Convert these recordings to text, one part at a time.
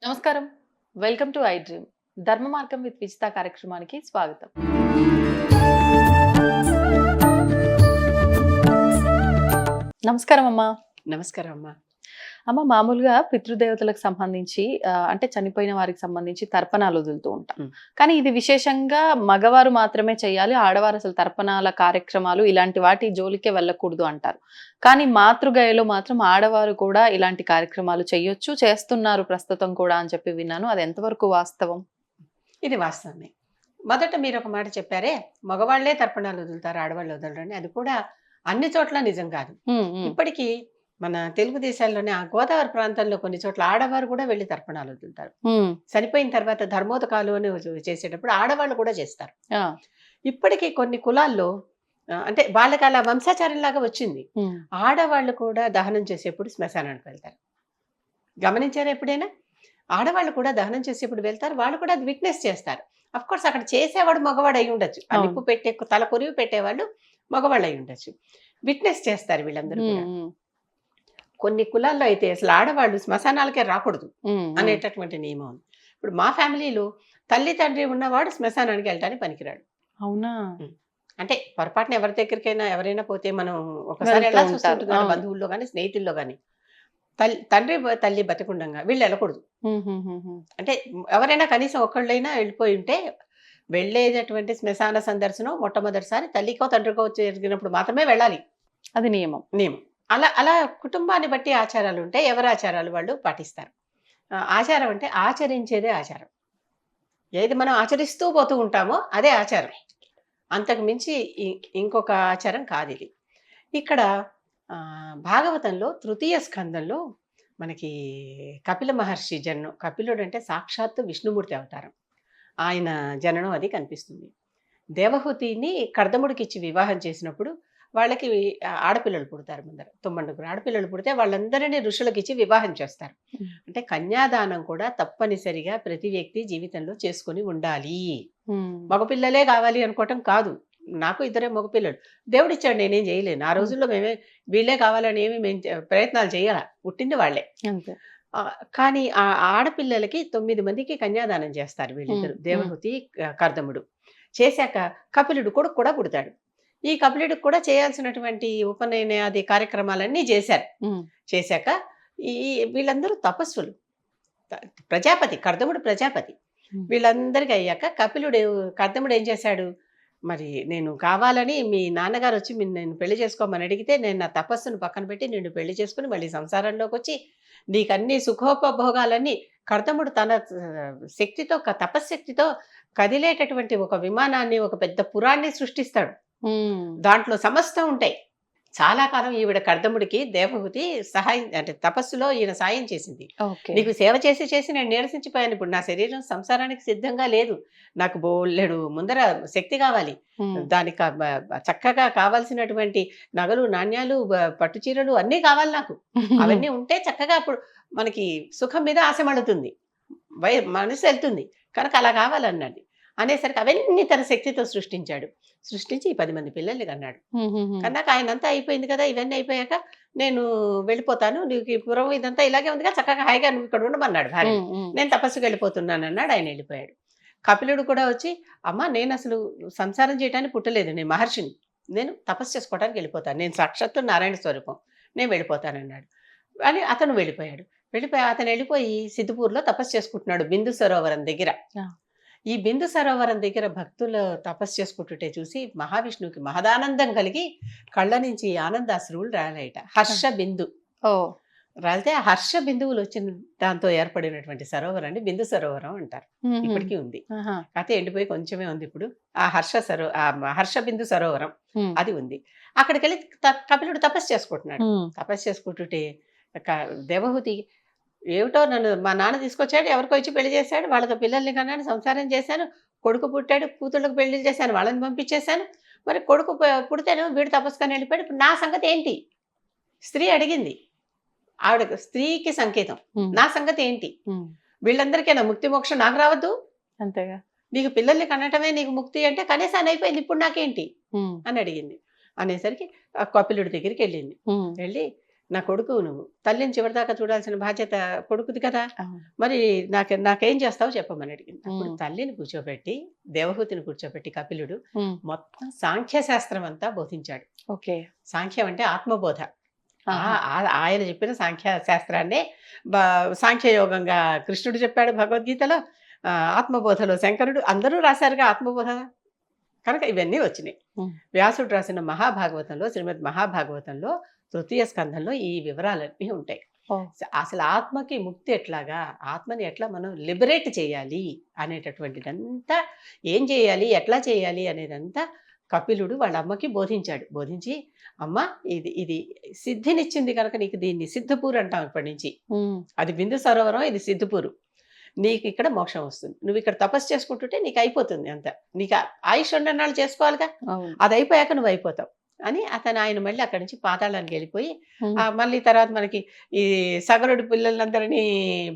నమస్కారం. Welcome to I dream. ధర్మ మార్గం విత్ విజిత కార్యక్రమానికి స్వాగతం. నమస్కారం అమ్మా. నమస్కారం అమ్మా. అమ్మ, మామూలుగా పితృదేవతలకు సంబంధించి అంటే చనిపోయిన వారికి సంబంధించి తర్పణాలు వదులుతూ ఉంటాం. కానీ ఇది విశేషంగా మగవారు మాత్రమే చేయాలి, ఆడవారు అసలు తర్పణాల కార్యక్రమాలు ఇలాంటి వాటి జోలికే వెళ్ళకూడదు అంటారు. కానీ మాతృగయలో మాత్రం ఆడవారు కూడా ఇలాంటి కార్యక్రమాలు చేయొచ్చు, చేస్తున్నారు ప్రస్తుతం కూడా అని చెప్పి విన్నాను. అది ఎంతవరకు వాస్తవం? ఇది వాస్తవమే. మొదట మీరు ఒక మాట చెప్పారే, మగవాళ్లే తర్పణాలు వదులుతారు, ఆడవాళ్ళు వదలరని. అది కూడా అన్ని చోట్ల నిజం కాదు. ఇప్పటికీ మన తెలుగు దేశాల్లోనే ఆ గోదావరి ప్రాంతంలో కొన్ని చోట్ల ఆడవారు కూడా వెళ్లి తర్పణాలు వదులుతారు. చనిపోయిన తర్వాత ధర్మోదకాలు అని చేసేటప్పుడు ఆడవాళ్ళు కూడా చేస్తారు. ఇప్పటికీ కొన్ని కులాల్లో అంటే వాళ్ళకి అలా వంశాచారంలాగా వచ్చింది. ఆడవాళ్ళు కూడా దహనం చేసేప్పుడు శ్మశానానికి వెళ్తారు. గమనించారా ఎప్పుడైనా? ఆడవాళ్ళు కూడా దహనం చేసేప్పుడు వెళ్తారు, వాళ్ళు కూడా అది విట్నెస్ చేస్తారు. అఫ్ కోర్స్ అక్కడ చేసేవాడు మగవాడు అయి ఉండొచ్చు, ఆ నిప్పు పెట్టే తల కొరివి పెట్టేవాళ్ళు మగవాళ్ళు అయి ఉండొచ్చు. విట్నెస్ చేస్తారు వీళ్ళందరూ కూడా. కొన్ని కులాల్లో అయితే అసలు ఆడవాళ్ళు శ్మశానాలకే రాకూడదు అనేటటువంటి నియమం ఉంది. ఇప్పుడు మా ఫ్యామిలీలో తల్లి తండ్రి ఉన్నవాడు శ్మశానానికి వెళ్ళటానికి పనికిరాడు. అవునా? అంటే పొరపాటున ఎవరి దగ్గరికైనా ఎవరైనా పోతే మనం ఒకసారి వెళ్ళాల్సి వస్తుంటుంది కదా, బంధువుల్లో కానీ స్నేహితుల్లో కానీ. తండ్రి తల్లి బతికుండగా వీళ్ళు వెళ్ళకూడదు. అంటే ఎవరైనా కనీసం ఒకళ్ళైనా వెళ్ళిపోయి ఉంటే వెళ్ళేటటువంటి శ్మశాన సందర్శనం మొట్టమొదటిసారి తల్లికో తండ్రికో జరిగినప్పుడు మాత్రమే వెళ్ళాలి. అది నియమం. అలా అలా కుటుంబాన్ని బట్టి ఆచారాలు ఉంటాయి, ఎవరి ఆచారాలు వాళ్ళు పాటిస్తారు. ఆచారం అంటే ఆచరించేదే ఆచారం. ఏది మనం ఆచరిస్తూ పోతూ ఉంటామో అదే ఆచారం, అంతకు మించి ఇంకొక ఆచారం కాదు ఇది. ఇక్కడ భాగవతంలో తృతీయ స్కందంలో మనకి కపిల మహర్షి జననం, కపిలుడు అంటే సాక్షాత్తు విష్ణుమూర్తి అవతారం, ఆయన జననం అది కనిపిస్తుంది. దేవహూతిని కర్దముడికి ఇచ్చి వివాహం చేసినప్పుడు వాళ్ళకి ఆడపిల్లలు పుడతారు. ముందర 9 ఆడపిల్లలు పుడితే వాళ్ళందరినీ ఋషులకు ఇచ్చి వివాహం చేస్తారు. అంటే కన్యాదానం కూడా తప్పనిసరిగా ప్రతి వ్యక్తి జీవితంలో చేసుకుని ఉండాలి. మగపిల్లలే కావాలి అనుకోవటం కాదు. నాకు 2 మగపిల్లలు దేవుడిచ్చాడు, నేనేం చేయలేను. ఆ రోజుల్లో వీళ్ళే కావాలని ఏమి మేము ప్రయత్నాలు చేయాల, పుట్టింది వాళ్ళే. కానీ ఆ ఆడపిల్లలకి 9 మందికి కన్యాదానం చేస్తారు వీళ్ళిద్దరు, దేవహూతి కర్దముడు. చేశాక కపిలుడు కొడుకు కూడా పుడతాడు. ఈ కపిలుడికి కూడా చేయాల్సినటువంటి ఉపనయనాది కార్యక్రమాలన్నీ చేశారు. చేశాక వీళ్ళందరూ తపస్సులు, ప్రజాపతి, కర్దముడు ప్రజాపతి. వీళ్ళందరికీ అయ్యాక కర్దముడు ఏం చేశాడు, మరి నేను కావాలని మీ నాన్నగారు వచ్చి నేను పెళ్లి చేసుకోమని అడిగితే నేను నా తపస్సును పక్కన పెట్టి నిన్ను పెళ్లి చేసుకుని మళ్ళీ సంసారంలోకి వచ్చి నీకన్నీ సుఖోపభోగాలన్నీ, కర్దముడు తన శక్తితో, తపశ్శక్తితో కదిలేటటువంటి ఒక విమానాన్ని, ఒక పెద్ద పురాన్ని సృష్టిస్తాడు. దాంట్లో సమస్తం ఉంటాయి. చాలా కాలం ఈవిడ కర్దముడికి దేవహూతి సహాయం, అంటే తపస్సులో ఈయన సాయం చేసింది. నీకు సేవ చేసి చేసి నేను నీరసించిపోయాను, ఇప్పుడు నా శరీరం సంసారానికి సిద్ధంగా లేదు, నాకు బోలెడు ముందర శక్తి కావాలి, దానికి చక్కగా కావాల్సినటువంటి నగలు నాణ్యాలు పట్టు చీరలు అన్నీ కావాలి నాకు. అవన్నీ ఉంటే చక్కగా అప్పుడు మనకి సుఖం మీద ఆశ మడుతుంది, మనసు వెళ్తుంది, కనుక అలా కావాలన్నది. అనేసరికి అవన్నీ తన శక్తితో సృష్టించి 10 మంది పిల్లల్ని కన్నాడు. కన్నాక ఆయనంతా అయిపోయింది కదా, ఇవన్నీ అయిపోయాక నేను వెళ్ళిపోతాను, నీకు ఈ పురం ఇదంతా ఇలాగే ఉంది కదా, చక్కగా హాయిగా నువ్వు ఇక్కడ ఉండమన్నాడు భార్య. నేను తపస్సుకు వెళ్ళిపోతున్నాను అన్నాడు. ఆయన వెళ్ళిపోయాడు. కపిలుడు కూడా వచ్చి, అమ్మ నేను అసలు సంసారం చేయడానికి పుట్టలేదు, నేను మహర్షిని, నేను తపస్సు చేసుకోవడానికి వెళ్ళిపోతాను, నేను సాక్షాత్తు నారాయణ స్వరూపం, నేను వెళ్ళిపోతానన్నాడు. అని అతను అతను వెళ్ళిపోయి సిద్ధపూర్లో తపస్సు చేసుకుంటున్నాడు, బిందు సరోవరం దగ్గర. ఈ బిందు సరోవరం దగ్గర భక్తులు తపస్సు చేసుకుంటుంటే చూసి మహావిష్ణువుకి మహదానందం కలిగి కళ్ళ నుంచి ఆనందాశ్రువులు రాలేట. హర్ష బిందు రాలితే ఆ హర్ష బిందువులు వచ్చిన దాంతో ఏర్పడినటువంటి సరోవరాన్ని బిందు సరోవరం అంటారు. ఇప్పటికీ ఉంది, అయితే ఎండిపోయి కొంచెమే ఉంది ఇప్పుడు. ఆ హర్ష బిందు సరోవరం అది ఉంది. అక్కడికి వెళ్ళి కపిలుడు తపస్సు చేసుకుంటున్నాడు. తపస్సు చేసుకుంటుంటే దేవహూతి, ఏమిటో నన్ను మా నాన్న తీసుకొచ్చాడు, ఎవరికో ఇచ్చి పెళ్లి చేశాడు, వాళ్ళతో పిల్లల్ని కన్నాను, సంసారం చేశాను, కొడుకు పుట్టాడు, కూతుళ్ళకు పెళ్లి చేశాను, వాళ్ళని పంపించేశాను, మరి కొడుకు పుడితేను వీడు తపస్సుకొని వెళ్ళిపోయాడు, ఇప్పుడు నా సంగతి ఏంటి? స్త్రీ అడిగింది. ఆవిడ స్త్రీకి సంకేతం, నా సంగతి ఏంటి? వీళ్ళందరికీ నా ముక్తి మోక్షం నాకు రావద్దు? అంతేగా, నీకు పిల్లల్ని కనటమే నీకు ముక్తి అంటే కనీసాన్ని అయిపోయింది, ఇప్పుడు నాకేంటి అని అడిగింది. అనేసరికి కపిలుడి దగ్గరికి వెళ్ళింది. వెళ్ళి నా కొడుకు నువ్వు, తల్లిని చివరిదాకా చూడాల్సిన బాధ్యత కొడుకుది కదా, అవును. మరి నాకేం చేస్తావో చెప్పమని అడిగింది. అప్పుడు ఉమ్, తల్లిని కూర్చోబెట్టి, దేవహూతిని కూర్చోబెట్టి కపిలుడు ఉమ్, మొత్తం సాంఖ్య శాస్త్రం అంతా బోధించాడు. ఓకే. సాంఖ్యం అంటే ఆత్మబోధ. ఆహా. ఆయన చెప్పిన సాంఖ్య శాస్త్రాన్నే సాంఖ్యయోగంగా కృష్ణుడు చెప్పాడు భగవద్గీతలో. ఆత్మబోధలో శంకరుడు, అందరూ రాశారుగా ఆత్మబోధ. కనుక ఇవన్నీ వచ్చినాయి. ఉమ్, వ్యాసుడు రాసిన మహాభాగవతంలో, శ్రీమద్ మహాభాగవతంలో తృతీయ స్కంధంలో ఈ వివరాలన్నీ ఉంటాయి. ఓ, అసలు ఆత్మకి ముక్తి ఎట్లాగా, ఆత్మని ఎట్లా మనం లిబరేట్ చేయాలి అనేటటువంటిదంతా, ఏం చేయాలి, ఎట్లా చేయాలి అనేదంతా కపిలుడు వాళ్ళ అమ్మకి బోధించాడు. బోధించి, అమ్మ ఇది ఇది సిద్ధినిచ్చింది కనుక నీకు దీన్ని సిద్ధపూర్ అంటాం ఇప్పటి నుంచి. ఉమ్, అది బిందు సరోవరం, ఇది సిద్ధపూరు. నీకు ఇక్కడ మోక్షం వస్తుంది. నువ్వు ఇక్కడ తపస్సు చేసుకుంటుంటే నీకు అయిపోతుంది అంత. నీకు ఆయుష్ ఉన్ననాళ్ళు చేసుకోవాలిగా, అవును. అది అయిపోయాక నువ్వు అయిపోతావు అని ఆయన మళ్ళీ అక్కడి నుంచి పాతాళానికి వెళ్ళిపోయి, ఉమ్, మళ్ళీ తర్వాత మనకి ఈ సగరుడి పిల్లలందరినీ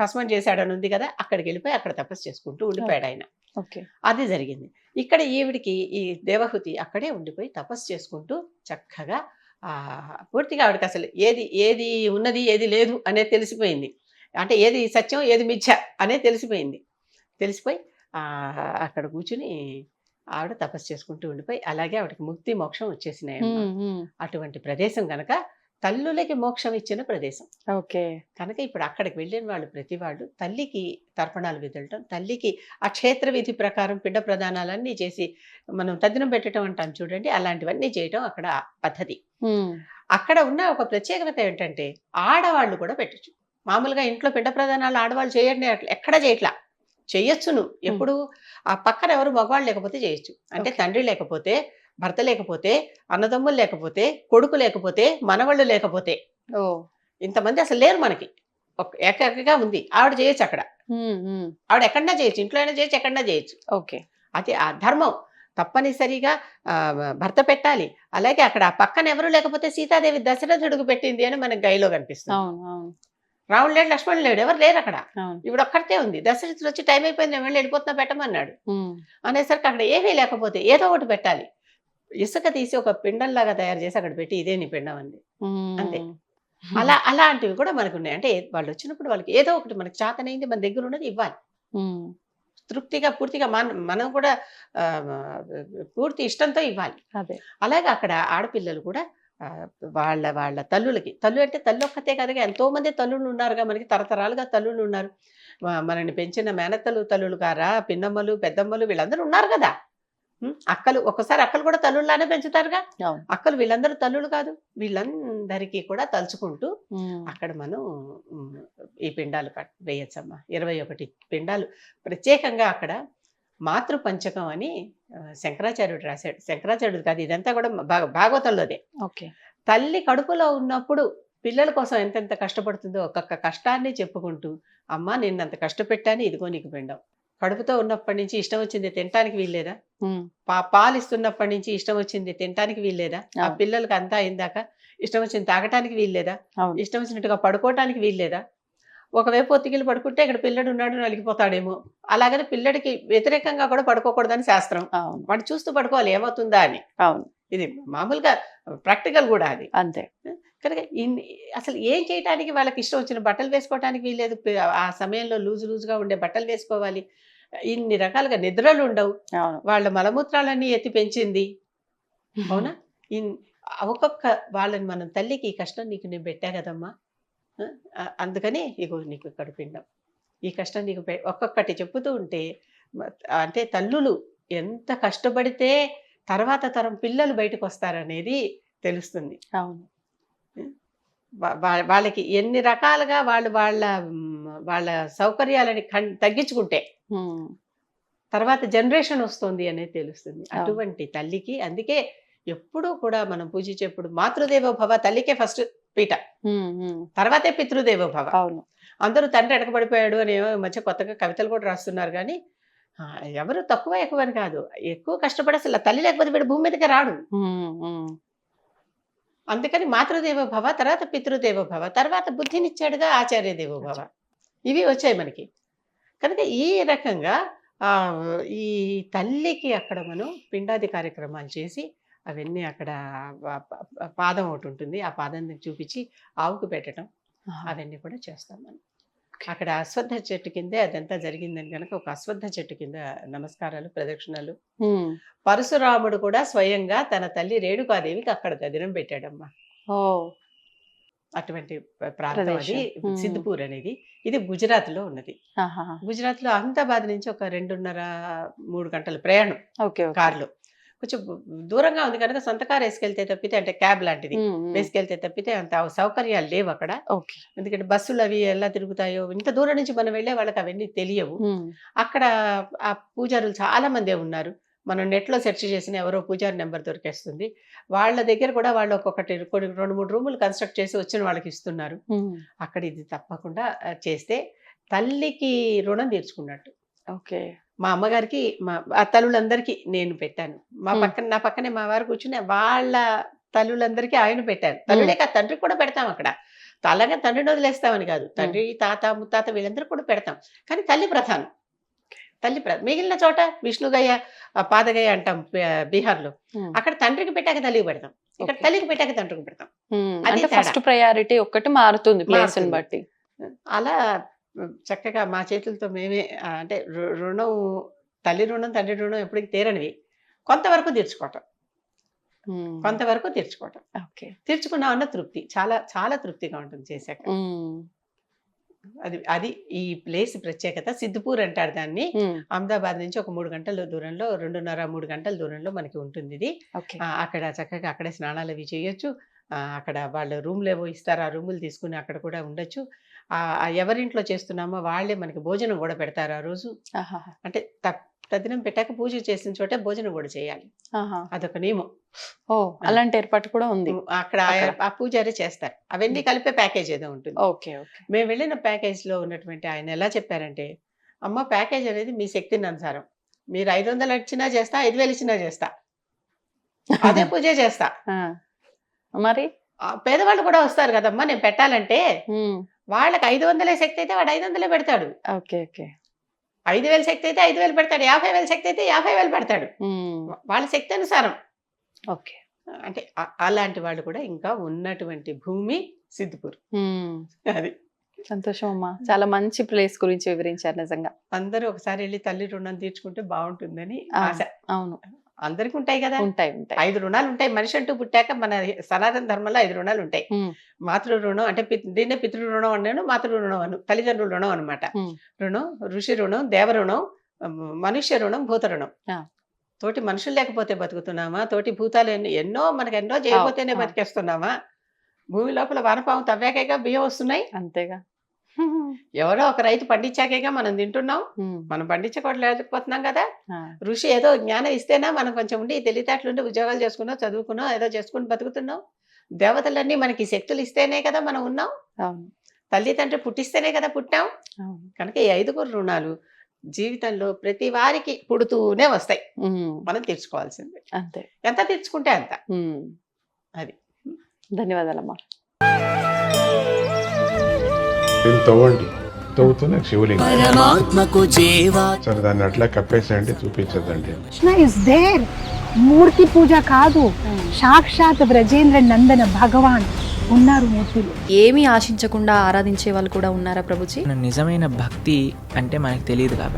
భస్మం చేశాడని ఉంది కదా, అక్కడికి వెళ్ళిపోయి అక్కడ తపస్సు చేసుకుంటూ ఉండిపోయాడు ఆయన. ఓకే. అది జరిగింది. ఇక్కడ ఈవిడికి ఈ దేవహూతి అక్కడే ఉండిపోయి తపస్సు చేసుకుంటూ చక్కగా పూర్తిగా ఆవిడకి అసలు ఏది ఏది ఉన్నది ఏది లేదు అనేది తెలిసిపోయింది. అంటే ఏది సత్యం ఏది మిథ్య అనేది తెలిసిపోయింది. తెలిసిపోయి అక్కడ కూర్చుని ఆవిడ తపస్సు చేసుకుంటూ ఉండిపోయి, అలాగే ఆవిడకి ముక్తి మోక్షం వచ్చేసినాయి. ఉమ్, ఉమ్, అటువంటి ప్రదేశం కనుక తల్లులకి మోక్షం ఇచ్చిన ప్రదేశం ఓకే. కనుక ఇప్పుడు అక్కడికి వెళ్ళిన వాళ్ళు ప్రతి వాళ్ళు తల్లికి తర్పణాలు విదలటం, తల్లికి ఆ క్షేత్ర విధి ప్రకారం పిండ ప్రదానాలన్నీ చేసి, మనం తద్దినం పెట్టడం అంటాం చూడండి, అలాంటివన్నీ చేయటం అక్కడ పద్ధతి. ఉమ్, అక్కడ ఉన్న ఒక ప్రత్యేకత ఏంటంటే ఆడవాళ్ళు కూడా పెట్టచ్చు. మామూలుగా ఇంట్లో పిండ ప్రదానాలు ఆడవాళ్ళు చేయండి అట్లా ఎక్కడ చేయట్లా, చెయ్యొచ్చును. ఎప్పుడు ఆ పక్కన ఎవరు మగవాళ్ళు లేకపోతే చేయొచ్చు. అంటే Okay. తండ్రి లేకపోతే, భర్త లేకపోతే, అన్నదమ్ములు లేకపోతే, కొడుకు లేకపోతే, మనవళ్ళు లేకపోతే, ఓ, ఇంతమంది అసలు లేరు మనకి. ఏకాకిగా ఉంది, ఆవిడ చేయొచ్చు అక్కడ. ఉమ్, ఉమ్, ఆవిడ ఎక్కడన్నా చేయొచ్చు, ఇంట్లో అయినా చేయొచ్చు, ఎక్కడన్నా చేయొచ్చు. ఓకే. అది ఆ ధర్మం. తప్పనిసరిగా భర్త పెట్టాలి. అలాగే అక్కడ ఆ పక్కన ఎవరు లేకపోతే సీతాదేవి దశరథుడికి పెట్టింది అని మనకి గైలో కనిపిస్తుంది. అవును, అవును, రాముడు లేడు, లక్ష్మణుడు లేడు, ఎవరు లేరు అక్కడ. అవును. ఇవిడ ఒక్కరితే ఉంది. దశరథుడు వచ్చి టైం అయిపోయింది, నేను వెళ్ళి వెళ్ళిపోతున్నా పెట్టమన్నాడు. ఉమ్, అనేసరికి అక్కడ ఏమీ లేకపోతే ఏదో ఒకటి పెట్టాలి. ఇసుక తీసి ఒక పిండంలాగా తయారు చేసి అక్కడ పెట్టి, ఇదే నీ పిండం అంది. అంతే. ఉమ్, అలాంటివి కూడా మనకు ఉన్నాయి. అంటే వాళ్ళు వచ్చినప్పుడు వాళ్ళకి ఏదో ఒకటి మనకి చేతనైంది మన దగ్గర ఉన్నది ఇవ్వాలి. ఉమ్, తృప్తిగా పూర్తిగా మనం కూడా ఆ, పూర్తి ఇష్టంతో ఇవ్వాలి. అదే. అలాగే అక్కడ ఆడపిల్లలు కూడా వాళ్ళ వాళ్ళ తల్లులకి, తల్లు అంటే తల్లి ఒక్కతే కనుక ఎంతో మంది తల్లులు ఉన్నారుగా మనకి, తరతరాలుగా తల్లులు ఉన్నారు. మనల్ని పెంచిన మేనత్తలు తల్లులు గారా, పిన్నమ్మలు పెద్దమ్మలు వీళ్ళందరూ ఉన్నారు కదా. అక్కలు, ఒక్కసారి అక్కలు కూడా తల్లుల్లానే పెంచుతారుగా. అవును. అక్కలు వీళ్ళందరూ తల్లులు కాదు. వీళ్ళందరికీ కూడా తలుచుకుంటూ ఉమ్, అక్కడ మనం ఈ పిండాలు వేయచ్చమ్మా. 21 పిండాలు ప్రత్యేకంగా అక్కడ మాతృపంచకం అని శంకరాచార్యుడు రాశాడు. శంకరాచార్యుడు కాదు, ఇదంతా కూడా భాగవతంలోదే. ఓకే. తల్లి కడుపులో ఉన్నప్పుడు పిల్లల కోసం ఎంతెంత కష్టపడుతుందో ఒక్కొక్క కష్టాన్ని చెప్పుకుంటూ, అమ్మ నిన్నంత కష్టపెట్టాను, ఇదిగో నీకు పిండం. కడుపుతో ఉన్నప్పటి నుంచి ఇష్టం వచ్చింది తినటానికి వీల్లేదా? ఉమ్, పాలు ఇస్తున్నప్పటి నుంచి ఇష్టం వచ్చింది తినటానికి వీల్లేదా? ఆ అవును. పిల్లలకి అంతా అయిందాక ఇష్టం వచ్చింది తాగటానికి వీల్లేదా? అవును. ఇష్టం వచ్చినట్టుగా పడుకోవటానికి వీల్లేదా? ఒకవైపు ఒత్తిగిలు పడుకుంటే ఇక్కడ పిల్లడు ఉన్నాడు నలిగిపోతాడేమో, అలాగని పిల్లడికి వ్యతిరేకంగా కూడా పడుకోకూడదని శాస్త్రం. అవును, వాడు చూస్తూ పడుకోవాలి ఏమవుతుందా అని. అవును, ఇది మామూలుగా ప్రాక్టికల్ కూడా అది. అంతే. కనుక అసలు ఏం చేయటానికి వాళ్ళకి ఇష్టం వచ్చిన బట్టలు వేసుకోవటానికి వీల్లేదు. ఆ సమయంలో లూజుగా ఉండే బట్టలు వేసుకోవాలి. ఇన్ని రకాలుగా నిద్రలు ఉండవు. అవును. వాళ్ళ మలమూత్రాలన్నీ ఎత్తి పెంచింది. అవునా? ఒక్కొక్క వాళ్ళని మనం తల్లికి ఈ కష్టం నీకు నేను పెట్టా కదమ్మా, అందుకని ఇగో నీకు ఇక్కడ పిండం, ఈ కష్టం నీకు ఒక్కొక్కటి చెప్పుతూ ఉంటే, అంటే తల్లులు ఎంత కష్టపడితే తర్వాత తరం పిల్లలు బయటకు వస్తారనేది తెలుస్తుంది. అవును. వాళ్ళకి ఎన్ని రకాలుగా వాళ్ళు వాళ్ళ వాళ్ళ సౌకర్యాలని తగ్గించుకుంటే తర్వాత జనరేషన్ వస్తుంది అనేది తెలుస్తుంది. అటువంటి తల్లికి అందుకే ఎప్పుడూ కూడా మనం పూజించేప్పుడు మాతృదేవో భవ, తల్లికే ఫస్ట్ పీట, తర్వాతే పితృదేవో భవ. అవును. అందరూ తండ్రి ఎడకబడిపోయాడు అని మధ్య కొత్తగా కవితలు కూడా రాస్తున్నారు. కానీ ఎవరు తక్కువ ఎక్కువ అని కాదు, ఎక్కువ కష్టపడి అసలు తల్లి లేకపోతే వీడు భూమి మీదకి రాడు. అందుకని మాతృదేవో భవ, తర్వాత పితృదేవో భవ, తర్వాత బుద్ధినిచ్చాడుగా ఆచార్య దేవో భవ. ఇవి వచ్చాయి మనకి. కనుక ఈ రకంగా ఈ తల్లికి అక్కడ మనం పిండాది కార్యక్రమాలు చేసి అవన్నీ అక్కడ పాదం ఒకటి ఉంటుంది, ఆ పాదాన్ని చూపించి ఆవుకు పెట్టడం, అవన్నీ కూడా చేస్తాం మనం. అక్కడ అశ్వత్థ చెట్టు కిందే అదంతా జరిగిందని కనుక ఒక అశ్వత్థ చెట్టు కింద నమస్కారాలు, ప్రదక్షిణలు. పరశురాముడు కూడా స్వయంగా తన తల్లి రేణుకాదేవికి అక్కడ తదినం పెట్టాడమ్మా. ఓ అటువంటి ప్రాంతం అది సిద్ధిపూర్ అనేది. ఇది గుజరాత్ లో ఉన్నది. గుజరాత్ లో అహ్మదాబాద్ నుంచి ఒక 2.5-3 గంటల ప్రయాణం కార్లో. కొంచెం దూరంగా ఉంది కనుక సొంత కారు వేసుకెళ్తే తప్పితే, అంటే క్యాబ్ లాంటిది వేసుకెళ్తే తప్పితే అంత సౌకర్యాలు లేవు అక్కడ. ఎందుకంటే బస్సులు అవి ఎలా తిరుగుతాయో, ఇంత దూరం నుంచి మనం వెళ్ళే వాళ్ళకి అవన్నీ తెలియవు. అక్కడ ఆ పూజారులు చాలా మందే ఉన్నారు. మనం నెట్లో సెర్చ్ చేసిన ఎవరో పూజారి నెంబర్ దొరికేస్తుంది. వాళ్ళ దగ్గర కూడా వాళ్ళు ఒక్కొక్కటి 2-3 రూములు కన్స్ట్రక్ట్ చేసి వచ్చిన వాళ్ళకి ఇస్తున్నారు. అక్కడ ఇది తప్పకుండా చేస్తే తల్లికి రుణం తీర్చుకున్నట్టు. ఓకే. మా అమ్మగారికి, మా తల్లులందరికీ నేను పెట్టాను. నా పక్కనే మా వారు కూర్చుని వాళ్ళ తల్లులందరికీ ఆయన పెట్టారు. తల్లులే కాదు, తండ్రికి కూడా పెడతాం అక్కడ. అలాగే తండ్రిని వదిలేస్తామని కాదు, తండ్రి, తాత, ముత్తాత వీళ్ళందరూ కూడా పెడతాం. కానీ తల్లి ప్రధానం. మిగిలిన చోట విష్ణుగయ్య, పాదగయ్య అంటాం బీహార్లో. అక్కడ తండ్రికి పెట్టాక తల్లికి పెడతాం, ఇక్కడ తల్లికి పెట్టాక తండ్రికి పెడతాం. అది ఫస్ట్ ప్రయారిటీ ఒక్కటి మారుతుంది ప్లేస్ ని బట్టి. అలా చక్కగా మా చేతులతో మేమే, అంటే రుణం, తల్లి రుణం, తండ్రి రుణం ఎప్పటికి తీరనివి. కొంతవరకు తీర్చుకోవటం, తీర్చుకున్నామన్న తృప్తి, చాలా చాలా తృప్తిగా ఉంటుంది చేశాక. అది ఈ ప్లేస్ ప్రత్యేకత. సిద్ధిపూర్ అంటారు దాన్ని. అహ్మదాబాద్ నుంచి ఒక 3 గంటల దూరంలో, 2.5-3 గంటల దూరంలో మనకి ఉంటుంది ఇది. అక్కడ చక్కగా అక్కడే స్నానాలు అవి చేయొచ్చు. అక్కడ వాళ్ళు రూమ్లు ఏవో ఇస్తారు, ఆ రూములు తీసుకుని అక్కడ కూడా ఉండొచ్చు. ఎవరింట్లో చేస్తున్నామో వాళ్ళే మనకి భోజనం కూడా పెడతారు ఆ రోజు. అంటే తదినం పెట్టాక పూజ చేసిన చోట భోజనం కూడా చేయాలి, అదొక నియమం. అలాంటి ఏర్పాటు కూడా ఉంది అక్కడ. ఆ పూజారే చేస్తారు. అవన్నీ కలిపే ప్యాకేజ్ ఏదో ఉంటుంది. మేము వెళ్ళిన ప్యాకేజ్ లో ఉన్నటువంటి ఆయన ఎలా చెప్పారంటే, అమ్మ ప్యాకేజ్ అనేది మీ శక్తిని అనుసారం, మీరు 500 ఇచ్చినా చేస్తా, 5,000 ఇచ్చినా చేస్తా, అదే పూజ చేస్తా. మరి పేదవాళ్ళు కూడా వస్తారు కదమ్మా నేను పెట్టాలంటే, వాళ్ళకి 500 శక్తి అయితే వాడు 500 పెడతాడు. 5,000 శక్తి అయితే 5,000 పెడతాడు, 50,000 శక్తి అయితే 50,000 పెడతాడు, వాళ్ళ శక్తి అనుసారం. అంటే అలాంటి వాళ్ళు కూడా ఇంకా ఉన్నటువంటి భూమి సిద్ధిపూర్. అది సంతోషం అమ్మా, చాలా మంచి ప్లేస్ గురించి వివరించారు. నిజంగా అందరూ ఒకసారి వెళ్ళి తల్లి రుణం తీర్చుకుంటే బాగుంటుందని ఆశ. అవును, అందరికి ఉంటాయి కదా. ఉంటాయి 5 రుణాలు ఉంటాయి. మనిషి అంటూ పుట్టాక మన సనాతన ధర్మంలో 5 రుణాలు ఉంటాయి. మాతృ రుణం అంటే దీన్నే పితృ రుణం అన్నాను, మాతృ రుణం అను, తల్లిదండ్రుల రుణం అనమాట. రుణం, ఋషి రుణం, దేవ రుణం, మనుష్య రుణం, భూత రుణం. తోటి మనుషులు లేకపోతే బతుకుతున్నామా? తోటి భూతాలు ఎన్నో మనకు ఎన్నో చేయకపోతేనే బతికేస్తున్నామా? భూమి లోపల వానపాము తవ్వాకేగా బియ్యం వస్తున్నాయి. అంతేగా, ఎవరో ఒక రైతు పండించాకేగా మనం తింటున్నాం. మనం పండించకపోలేకపోతున్నాం కదా. ఋషి ఏదో జ్ఞానం ఇస్తేనా మనం కొంచెం ఉండి తెలివితేటలుండి ఉద్యోగాలు చేసుకున్నాం, చదువుకున్నాం, ఏదో చేసుకుని బతుకుతున్నాం. దేవతలన్నీ మనకి శక్తులు ఇస్తేనే కదా మనం ఉన్నాం. తల్లిదండ్రులు పుట్టిస్తేనే కదా పుట్టాం. కనుక ఈ 5 రుణాలు జీవితంలో ప్రతి వారికి పుడుతూనే వస్తాయి. మనం తీర్చుకోవాల్సిందే. అంతే, ఎంత తీర్చుకుంటే అంత. అది. ధన్యవాదాలమ్మా. తవ్వండి, తవ్వుతూనే శివలింగం. సరే దాన్ని అట్లా కప్పేసేయండి, చూపించదండి. Krishna is there. మూర్తి పూజ కాదు, సాక్షాత్ బ్రజేంద్ర నందన భగవాన్ ఉన్నారు మూర్తిలో. ఏమీ ఆశించకుండా ఆరాధించే వాళ్ళు కూడా ఉన్నారా ప్రభుజీ? నిజమైన భక్తి అంటే మనకు తెలియదు కాబట్టి